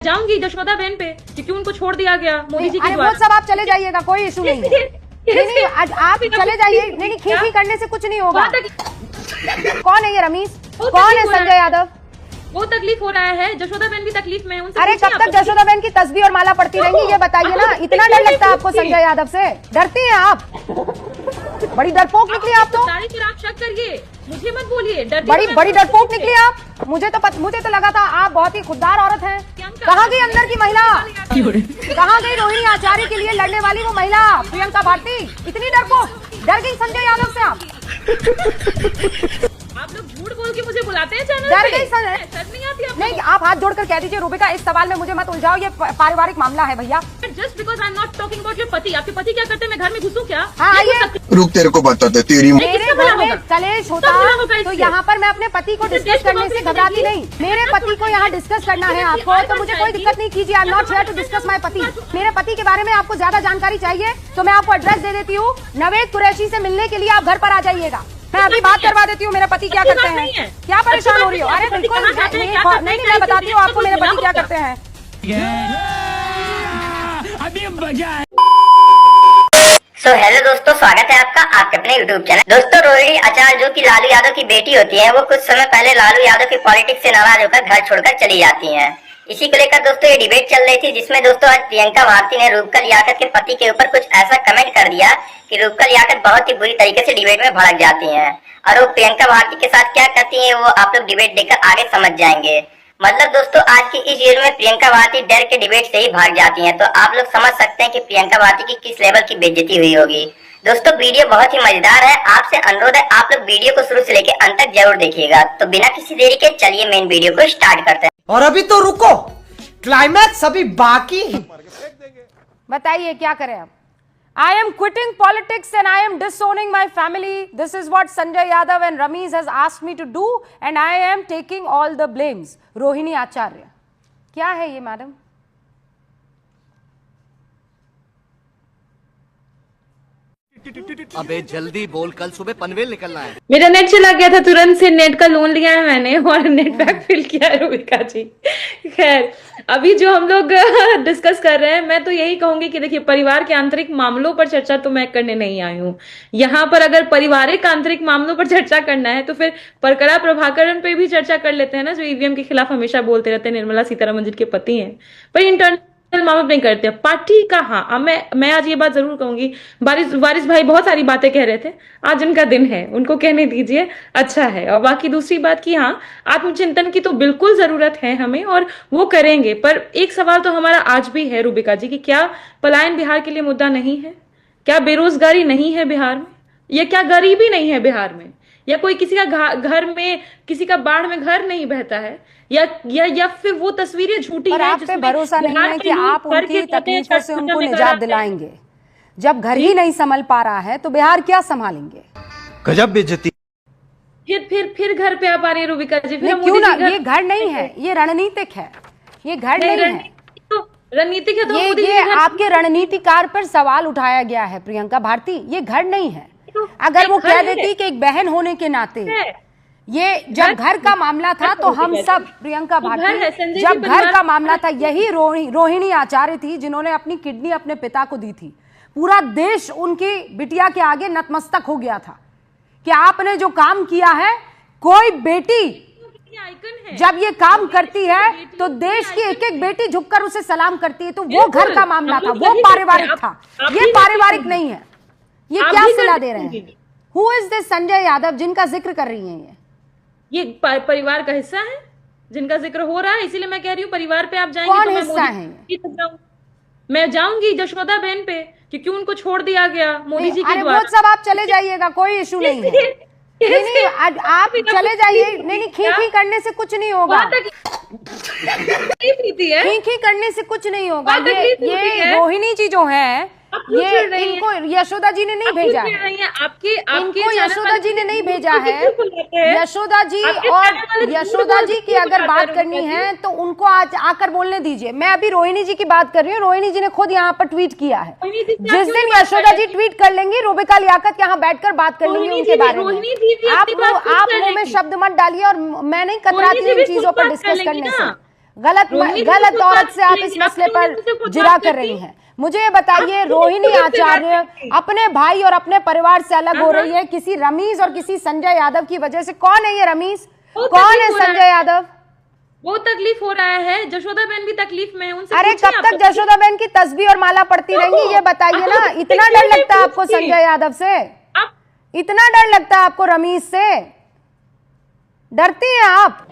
जाऊंगी जशोदा बहन पे क्योंकि उनको छोड़ दिया गया मोदी जी के द्वारा। वो सब आप चले जाइएगा, कोई इशू नहीं है। नहीं, आप चले जाइए। नहीं, खी करने से कुछ नहीं होगा। कौन है ये रमीश? कौन है संजय यादव? वो तकलीफ हो रहा है, जशोदा बहन भी तकलीफ में है। उनसे अरे कब तक जशोदा बहन की तस्बीह और माला पड़ती रहेंगी, ये बताइए ना। इतना डर लगता है आपको संजय यादव से? डरती हैं आप? बड़ी डरपोक निकली आप तो। पर आप शक करिए, मुझे मत बोलिए। बड़ी डरपोक निकली आप। मुझे तो लगा था आप बहुत ही खुददार औरत हैं। कहाँ गई अंदर की महिला? कहाँ गई रोहिणी आचार्य के लिए लड़ने वाली वो महिला प्रियंका भारती? इतनी डरपोक, डर गई संजय यादव से आप? आप लोग झूठ बोल के मुझे बुलाते हैं चैनल डर पे। गई शर्म नहीं आती आपको? नहीं, आप हाथ जोड़कर कह दीजिए रूबिका, इस सवाल में मुझे मत उलझाओ, ये पारिवारिक मामला है भैया। Just because I am not talking about your पति। आपके पति क्या करते हैं? मैं घर में घुसूं क्या? हाँ, आइए। रुक, तेरे को बताते तेरी मेरे घर में कलेश होता तो यहाँ पर मैं अपने पति को डिस्कस करने से घबराती नहीं। मेरे पति को यहाँ डिस्कस करना है आपको, तो मुझे कोई दिक्कत नहीं कीजिए। I am not here to discuss my पति। मेरे पति के बारे में आपको ज्यादा जानकारी चाहिए तो मैं आपको एड्रेस दे देती हूँ। नवेद कुरैशी से मिलने के लिए आप घर पर आ जाइएगा। मैं अभी बात करवा देती हूँ मेरे पति क्या करते हैं। क्या परेशान हो रही हो? अरे बिल्कुल नहीं, मैं बताती हूँ आपको मेरे पति क्या करते हैं। सो हेलो दोस्तों, स्वागत है आपका आपके अपने यूट्यूब चैनल। दोस्तों, रोहिणी आचार्य जो कि लालू यादव की बेटी होती है, वो कुछ समय पहले लालू यादव की पॉलिटिक्स से नाराज होकर घर छोड़कर चली जाती हैं। इसी को लेकर दोस्तों ये डिबेट चल रही थी, जिसमें दोस्तों आज प्रियंका भारती ने रूपकल याकत के पति के ऊपर कुछ ऐसा कमेंट कर दिया कि रूपकल याकत बहुत ही बुरी तरीके से डिबेट में भड़क जाती हैं। और वो प्रियंका भारती के साथ क्या करती है वो आप लोग डिबेट देखकर आगे समझ जाएंगे। मतलब दोस्तों, आज की इस वीडियो में प्रियंका भारती डर के डिबेट से ही भाग जाती हैं, तो आप लोग समझ सकते हैं कि प्रियंका भारती की किस लेवल की बेइज्जती हुई होगी। दोस्तों, वीडियो बहुत ही मजेदार है। आपसे अनुरोध है आप लोग वीडियो को शुरू से लेकर अंत तक जरूर देखिएगा। तो बिना किसी देरी के चलिए मेन वीडियो को स्टार्ट करते हैं। और अभी तो रुको, क्लाइमैक्स अभी बाकी है। बताइए क्या करें अब? I am quitting politics and I am disowning my family. This is what Sanjay Yadav and Ramesh has asked me to do and I am taking all the blames. Rohini आचार्य, क्या है ये मैडम? अबे जल्दी बोल, कल सुबह पनवेल निकलना है। मेरा नेट चला गया था, तुरंत से नेट का लोन लिया है मैंने और नेट पैक फिल किया है रूबिका जी। खैर, अभी जो हम लोग डिस्कस कर रहे हैं, मैं तो यही कहूंगी कि देखिए, परिवार के आंतरिक मामलों पर चर्चा तो मैं करने नहीं आई हूँ यहाँ पर। अगर पारिवारिक आंतरिक मामलों पर चर्चा करना है तो फिर परकरा प्रभाकरण पे भी चर्चा कर लेते हैं ना, जो ईवीएम के खिलाफ हमेशा बोलते रहते हैं, निर्मला सीतारमण जी के पति हैं। पर इंटरनल मामला नहीं करते हैं पार्टी का। हाँ, अब मैं आज ये बात जरूर कहूंगी, वारिस भाई बहुत सारी बातें कह रहे थे, आज उनका दिन है, उनको कहने दीजिए, अच्छा है। और बाकी दूसरी बात की, हाँ, आत्मचिंतन की तो बिल्कुल जरूरत है हमें और वो करेंगे। पर एक सवाल तो हमारा आज भी है रूबिका जी कि क्या पलायन बिहार के लिए मुद्दा नहीं है? क्या बेरोजगारी नहीं है बिहार में? या क्या गरीबी नहीं है बिहार में? या कोई किसी का घर में, किसी का बाढ़ में घर नहीं बहता है? या फिर वो तस्वीरें झूठी हैं? आप पे भरोसा नहीं है कि आप उनकी तकलीफों से उनको निजात दिलाएंगे? जब घर ही नहीं संभल पा रहा है तो बिहार क्या संभालेंगे? गजब बेइज्जती। फिर घर पे आप आ रही है रूबिका जी। क्यों ना? ये घर नहीं है, ये रणनीतिक है। ये घर नहीं है, रणनीतिक है। तो ये आपके रणनीतिकार पर सवाल उठाया गया है प्रियंका भारती। ये घर नहीं है। अगर वो कह देती कि एक बहन होने के नाते, ये जब घर का मामला था तो हम सब, प्रियंका भारती, जब घर का मामला था, यही रोहिणी आचार्य थी जिन्होंने अपनी किडनी अपने पिता को दी थी। पूरा देश उनकी बिटिया के आगे नतमस्तक हो गया था कि आपने जो काम किया है, कोई बेटी जब ये काम करती है तो देश की एक एक बेटी झुककर उसे सलाम करती है। तो वो घर का मामला था, वो पारिवारिक था, ये पारिवारिक नहीं है। ये क्या सिला दे रहे हैं? Who is this Sanjay Yadav जिनका जिक्र कर रही हैं? ये परिवार का हिस्सा है जिनका जिक्र हो रहा है, इसीलिए मैं कह रही हूँ परिवार पे आप जाएंगे कौन तो हिस्सा है? मैं जाऊंगी जशोदा बहन पे क्योंकि उनको छोड़ दिया गया मोदी जी के द्वारा। वो सब आप चले जाइएगा, कोई इशू नहीं है। नहीं, आप चले जाइए। नहीं, खी करने से कुछ नहीं होगा। खी करने से कुछ नहीं होगा। ये रोहिणी जी जो है, ये इनको यशोदा जी ने नहीं भेजा है। इनको यशोदा जी ने नहीं भेजा है। यशोदा जी, और यशोदा जी की अगर बात करनी है तो उनको आज आकर बोलने दीजिए। मैं अभी रोहिणी जी की बात कर रही हूँ। रोहिणी जी ने खुद यहाँ पर ट्वीट किया है। जिस दिन यशोदा जी ट्वीट कर लेंगी, रूबिका लियाकत यहाँ बैठकर बात कर लेंगी उनके बारे में। आप मुंह में शब्द मत डालिए और मैं नहीं कतराती हूँ इन चीजों पर डिस्कस करने से। गलत औरत से आप इस मसले पर जिरा कर रही हैं। मुझे ये बताइए, रोहिणी आचार्य अपने भाई और अपने परिवार से अलग हो रही है किसी रमीज और किसी संजय यादव की वजह से। कौन है ये रमीज, कौन है संजय यादव? वो तकलीफ हो रहा है, जशोदा बहन भी तकलीफ में है, उनसे अरे पूछिए कब तक जशोदा बहन की तस्बीह और माला पड़ती रहेंगी, ये बताइए ना। इतना डर लगता है आपको संजय यादव से, इतना डर लगता है आपको रमीज से, डरती हैं आप?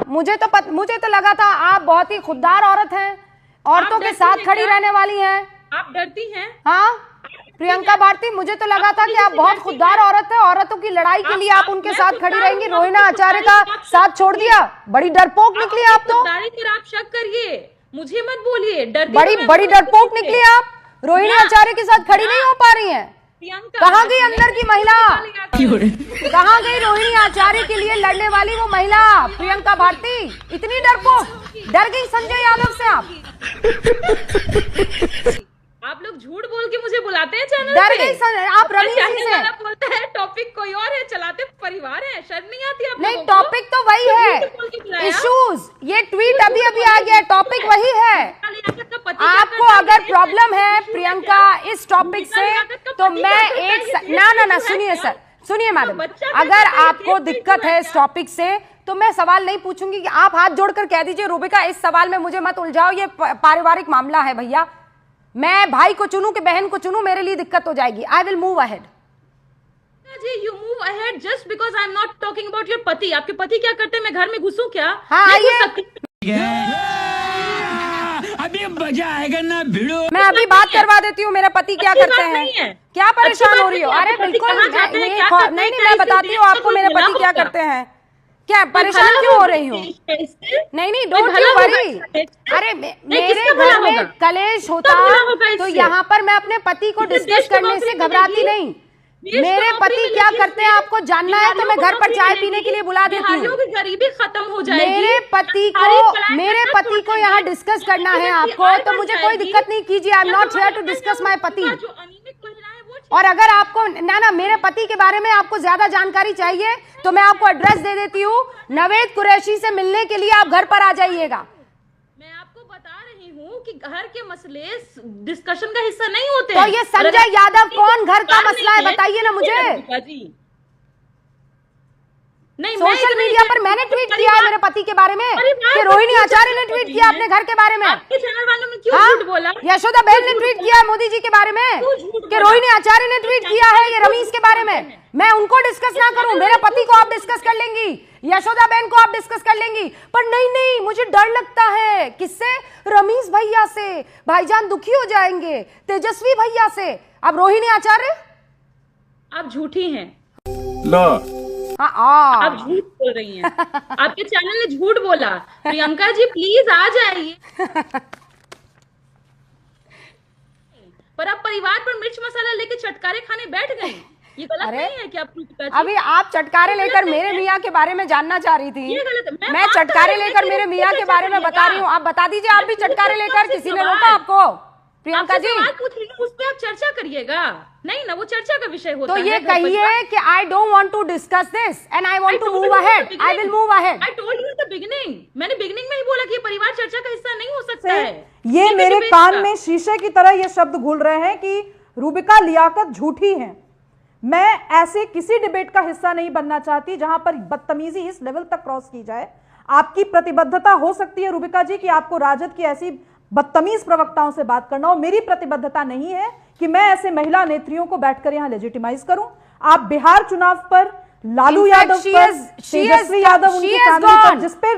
मुझे तो लगा था आप बहुत ही खुददार औरत हैं, औरतों के साथ खड़ी रहने वाली हैं। आप डरती हैं? हाँ प्रियंका भारती, मुझे तो लगा था कि आप बहुत खुददार औरत है, औरतों की लड़ाई के लिए आप उनके साथ खड़ी रहेंगी। रोहिणी आचार्य का साथ छोड़ दिया, बड़ी डरपोक निकली आप तो। आप शक करिए, मुझे मत बोलिए। बड़ी डरपोक निकली आप, रोहिणी आचार्य के साथ खड़ी नहीं हो पा रही हैं। कहाँ गई अंदर की महिला, कहाँ गई रोहिणी आचार्य के लिए लड़ने वाली वो महिला प्रियंका भारती? इतनी डरपोक, डर गई संजय यादव से आप लोग झूठ बोल के मुझे बुलाते हैं चैनल डर पे। गई आप रमीज जी से। बोलता है टॉपिक कोई और है, चलाते परिवार है, शर्म नहीं आती आप नहीं, लोगों को? टॉपिक तो वही है, इश्यूज। ये ट्वीट अभी आ गया, टॉपिक वही है। आपको अगर प्रॉब्लम है प्रियंका इस टॉपिक से, तो मैं ना सुनिए सर, सुनिए मैडम, अगर आपको दिक्कत है इस टॉपिक से तो मैं सवाल नहीं पूछूंगी कि आप हाथ जोड़कर कह दीजिए रूबिका इस सवाल में मुझे मत उलझाओ, ये पारिवारिक मामला है भैया। मैं भाई को चुनूं कि बहन को चुनूं, मेरे लिए दिक्कत हो जाएगी। आई will move ahead. You move ahead just because I'm not talking about your पति। आपके पति क्या करते हैं, मैं घर में घुसूं क्या? हाँ, नहीं आइए। घुस सकती। अभी मजा आएगा ना भिड़ो। मैं अभी बात करवा देती हूँ मेरा पति क्या करते बात नहीं हैं। है। क्या परेशान अच्छी हो बात रही हो? नहीं है, अरे आपके पति बिल्कुल कहाँ जाते हैं, क्या करते हैं, नहीं, क्या मैं बताती हूँ आपको मेरे पति क्या करते हैं। क्या परेशान क्यों हो रही हूँ? नहीं, डोंट यू वरी। अरे मेरे घर में कलेश होता तो यहाँ पर मैं अपने पति को डिस्कस करने से घबराती नहीं। मेरे पति क्या करते हैं आपको जानना है तो मैं घर पर चाय पीने के लिए बुला देती हूँ। गरीबी खत्म हो जाएगी। मेरे पति को यहाँ डिस्कस करना है आपको, तो मुझे कोई दिक्कत नहीं, कीजिए। I am not here to discuss my पति। और अगर आपको ना मेरे पति के बारे में आपको ज्यादा जानकारी चाहिए तो मैं आपको एड्रेस दे देती हूँ। नवेद कुरैशी से मिलने के लिए आप घर पर आ जाइएगा। मैं आपको बता रही हूँ कि घर के मसले डिस्कशन का हिस्सा नहीं होते। तो ये संजय यादव कौन घर का मसला है बताइए ना मुझे। नहीं, सोशल मीडिया पर मैंने ट्वीट किया है मेरे पति के बारे में कि रोहिणी आचार्य ने ट्वीट किया अपने घर के बारे में। आपके चैनल वालों ने क्यों झूठ बोला? यशोदा बहन ने ट्वीट किया है मोदी जी के बारे में कि रोहिणी आचार्य ने ट्वीट किया है ये रमीज के बारे में। मैं उनको डिस्कस ना करूं, मेरे पति को आप डिस्कस कर लेंगी, यशोदा बहन को आप डिस्कस कर लेंगी, पर नहीं, मुझे डर लगता है। किससे? रमीज भैया से। भाईजान दुखी हो जाएंगे, तेजस्वी भैया से। अब रोहिणी आचार्य, आप झूठी हैं। आप झूठ बोल रही हैं। आपके चैनल ने झूठ बोला। प्रियंका जी प्लीज आ जाइए। पर आप परिवार पर मिर्च मसाला लेके चटकारे खाने बैठ गए, ये गलत नहीं है कि आप? अभी आप चटकारे लेकर मेरे मियाँ के बारे में जानना चाह रही थी। ये गलत है। मैं चटकारे लेकर मेरे मियाँ के बारे में बता रही हूँ। आप बता दीजिए, आप भी चटकारे लेकर, किसी ने रोका आपको? प्रियंका जी उस पर आप चर्चा करिएगा। नहीं ना, वो चर्चा का विषय होता तो है। ये कहिए कि I don't want to discuss this and I want to move ahead. I will move ahead. I told you in the beginning. मैंने बिगिनिंग में ही बोला कि ये परिवार चर्चा का हिस्सा नहीं हो सकता है। ये मेरे कान में शीशे की तरह ये शब्द घुल रहे हैं कि रूबिका लियाकत झूठी है। मैं ऐसे किसी डिबेट का हिस्सा नहीं बनना चाहती जहां पर बदतमीजी इस लेवल तक क्रॉस की जाए। आपकी प्रतिबद्धता हो सकती है रूबिका जी कि आपको राजद की ऐसी बदतमीज प्रवक्ताओं से बात करना हो। मेरी प्रतिबद्धता नहीं है कि मैं ऐसे महिला नेत्रियों को बैठकर यहां लेजिटिमाइज करूं। आप बिहार चुनाव पर लालू यादव पर, तेजस्वी यादव उनकी फैमिली पर, जिस पे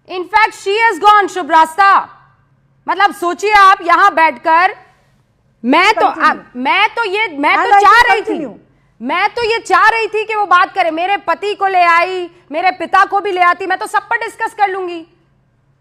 इनफैक्ट शी इज गॉन। शुभ रास्ता, मतलब सोचिए आप यहां बैठकर, मैं तो चाह रही थी कि वो बात करे, मेरे पति को ले आई, मेरे पिता को भी ले आती, मैं तो सब पर डिस्कस कर लूंगी,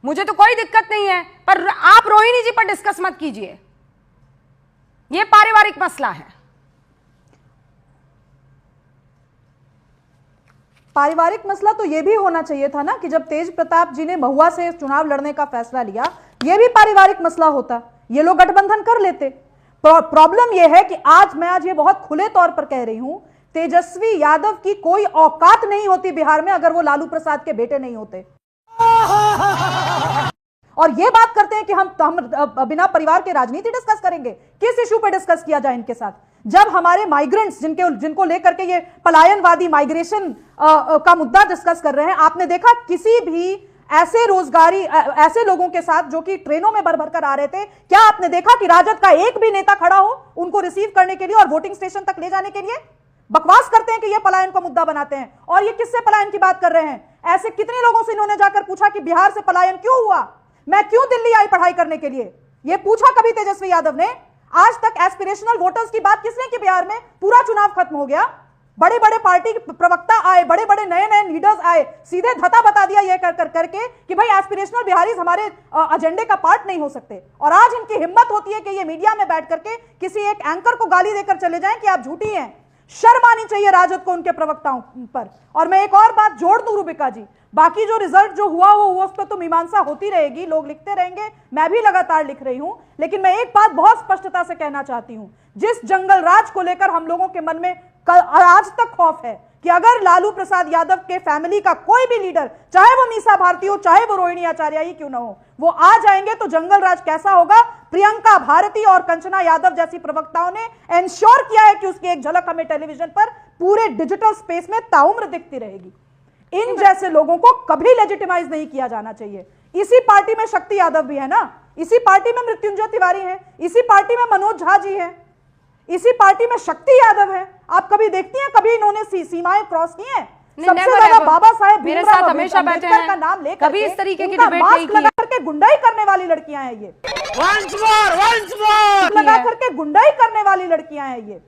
मुझे तो कोई दिक्कत नहीं है। पर आप रोहिणी जी पर डिस्कस मत कीजिए, ये पारिवारिक मसला है। पारिवारिक मसला तो यह भी होना चाहिए था ना कि जब तेज प्रताप जी ने महुआ से चुनाव लड़ने का फैसला लिया, यह भी पारिवारिक मसला होता, ये लोग गठबंधन कर लेते। प्रॉब्लम यह है कि आज ये बहुत खुले तौर पर कह रही हूं, तेजस्वी यादव की कोई औकात नहीं होती बिहार में अगर वो लालू प्रसाद के बेटे नहीं होते। और ये बात करते हैं कि हम बिना परिवार के राजनीति डिस्कस करेंगे। किस इशू पे डिस्कस किया जाए इनके साथ? जब हमारे माइग्रेंट्स जिनको लेकर के ये पलायनवादी माइग्रेशन का मुद्दा डिस्कस कर रहे हैं, आपने देखा किसी भी ऐसे रोजगारी ऐसे लोगों के साथ जो कि ट्रेनों में भर भर कर आ रहे थे, क्या आपने देखा कि राजद का एक भी नेता खड़ा हो उनको रिसीव करने के लिए और वोटिंग स्टेशन तक ले जाने के लिए? बकवास करते हैं कि ये पलायन को मुद्दा बनाते हैं। और ये किससे पलायन की बात कर रहे हैं? ऐसे कितने लोगों से इन्होंने जाकर पूछा कि बिहार से पलायन क्यों हुआ, मैं क्यों दिल्ली आई पढ़ाई करने के लिए? ये पूछा कभी तेजस्वी यादव ने? आज तक एस्पिरेशनल वोटर्स की बात किसने की बिहार में? पूरा चुनाव खत्म हो गया, बड़े बड़े पार्टी प्रवक्ता आए, बड़े बड़े नए नए लीडर्स आए, सीधे धता बता दिया ये कर करके कि भाई एस्पिरेशनल बिहारीज हमारे एजेंडे का पार्ट नहीं हो सकते। और आज इनकी हिम्मत होती है कि ये मीडिया में बैठ करके किसी एक एंकर को गाली देकर चले जाएं कि आप झूठी हैं। शर्म आनी चाहिए राजद को उनके प्रवक्ताओं पर। और मैं एक और बात जोड़ दूं रूबिका जी, बाकी जो रिजल्ट जो हुआ उस पर तो मीमांसा होती रहेगी, लोग लिखते रहेंगे, मैं भी लगातार लिख रही हूं, लेकिन मैं एक बात बहुत स्पष्टता से कहना चाहती हूं। जिस जंगल राज को लेकर हम लोगों के मन में आज तक खौफ है कि अगर लालू प्रसाद यादव के फैमिली का कोई भी लीडर, चाहे वो मीसा भारती हो, चाहे वो रोहिणी आचार्य ही क्यों ना हो, वो आ जाएंगे तो जंगल राज कैसा होगा, प्रियंका भारती और कंचना यादव जैसी प्रवक्ताओं ने एंश्योर किया है कि उसकी एक झलक हमें टेलीविजन पर पूरे डिजिटल स्पेस में ताउम्र दिखती रहेगी। इन जैसे लोगों को कभी लेजिटिमाइज नहीं किया जाना चाहिए। इसी पार्टी में शक्ति यादव भी है ना, इसी पार्टी में मृत्युंजय तिवारी है, इसी पार्टी में मनोज झा जी है, इसी पार्टी में शक्ति यादव है। आप कभी देखती हैं कभी इन्होंने सीमाएं क्रॉस की हैं? सबसे ज्यादा बाबा साहेब मेरे साथ हमेशा बैठे हैं, का नाम लेकर कभी इस तरीके की डिबेट नहीं की। लगा करके गुंडाई करने वाली लड़कियां हैं ये, once more लगा करके गुंडाई करने वाली लड़कियां हैं ये।